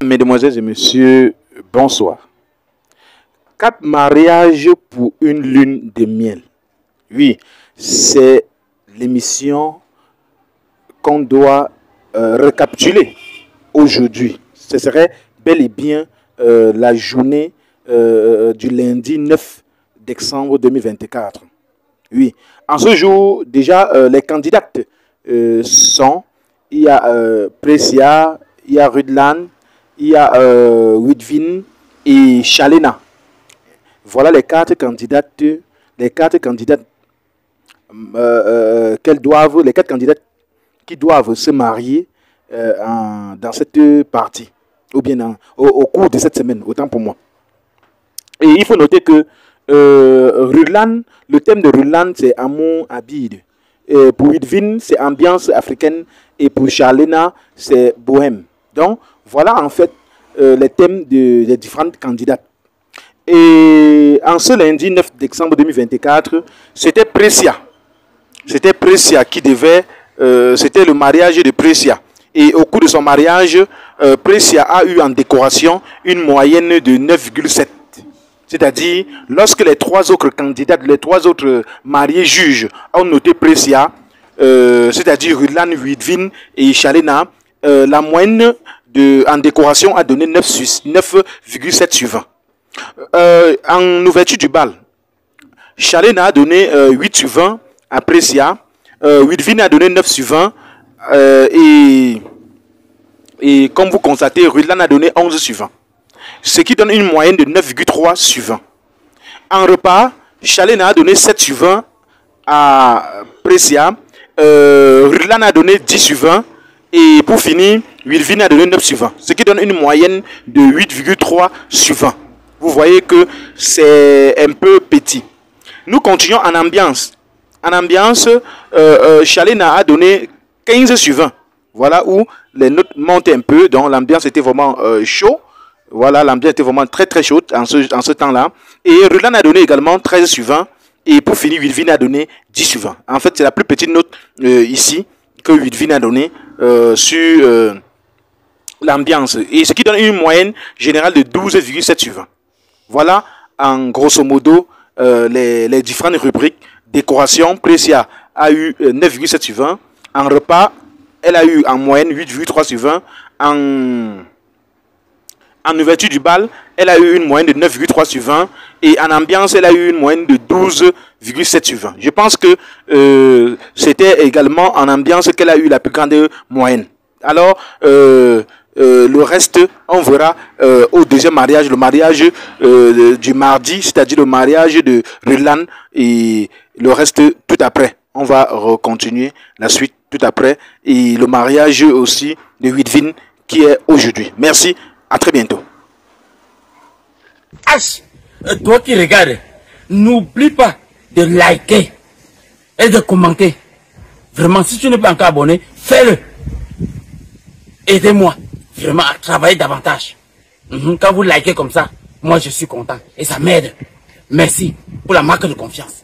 Mesdemoiselles et messieurs, bonsoir. 4 mariages pour une lune de miel. Oui, c'est l'émission qu'on doit récapituler aujourd'hui. Ce serait bel et bien la journée du lundi 9 décembre 2024. Oui, en ce jour, déjà, les candidates sont, il y a Precia, il y a Rudlan, il y a Widvin et Chalena. Voilà les 4 candidates, les 4 candidates les 4 candidates qui doivent se marier dans cette partie, ou bien au cours de cette semaine, autant pour moi. Et il faut noter que Rudlan, le thème de Rudlan, c'est amour habide. Pour Widvin, c'est ambiance africaine. Et pour Chalena, c'est bohème. Donc, voilà en fait les thèmes des différentes candidates. Et en ce lundi 9 décembre 2024, c'était Precia. C'était Precia qui devait... c'était le mariage de Precia. Et au cours de son mariage, Precia a eu en décoration une moyenne de 9,7. C'est-à-dire, lorsque les 3 autres candidates, les 3 autres mariés juges ont noté Precia, c'est-à-dire Rudlan, Widvin et Chalena, la moyenne en décoration a donné 9,7 sur 20. En ouverture du bal, Chalena a donné 8 sur 20 à Precia, Widvin a donné 9 sur 20 et comme vous constatez, Rudlan a donné 11 sur 20. Ce qui donne une moyenne de 9,3 sur 20. En repas, Chalena a donné 7 sur 20 à Precia, Rudlan a donné 10 sur 20 et pour finir, Widvin a donné 9 sur 20. Ce qui donne une moyenne de 8,3 sur 20. Vous voyez que c'est un peu petit. Nous continuons en ambiance. En ambiance, Chalena a donné 15 sur 20. Voilà où les notes montent un peu. Donc l'ambiance était vraiment chaud. Voilà, l'ambiance était vraiment très très chaude en ce temps-là. Et Rudlan a donné également 13 sur 20. Et pour finir, Widvin a donné 10 sur 20. En fait, c'est la plus petite note ici que Widvin a donné sur l'ambiance. Et ce qui donne une moyenne générale de 12,7 sur 20. Voilà, en grosso modo, les différentes rubriques. Décoration, Precia a eu 9,7 sur 20. En repas, elle a eu en moyenne 8,3 sur 20. En ouverture du bal, elle a eu une moyenne de 9,3 sur 20. Et en ambiance, elle a eu une moyenne de 12,7 sur 20. Je pense que c'était également en ambiance qu'elle a eu la plus grande moyenne. Alors, le reste, on verra au deuxième mariage, le mariage du mardi, c'est-à-dire le mariage de Rudlan, et le reste tout après. On va continuer la suite tout après. Et le mariage aussi de Widvin qui est aujourd'hui. Merci, à très bientôt. H, toi qui regardes, n'oublie pas de liker et de commenter. Vraiment, si tu n'es pas encore abonné, fais-le. Aidez-moi vraiment à travailler davantage. Quand vous likez comme ça, moi je suis content et ça m'aide. Merci pour la marque de confiance.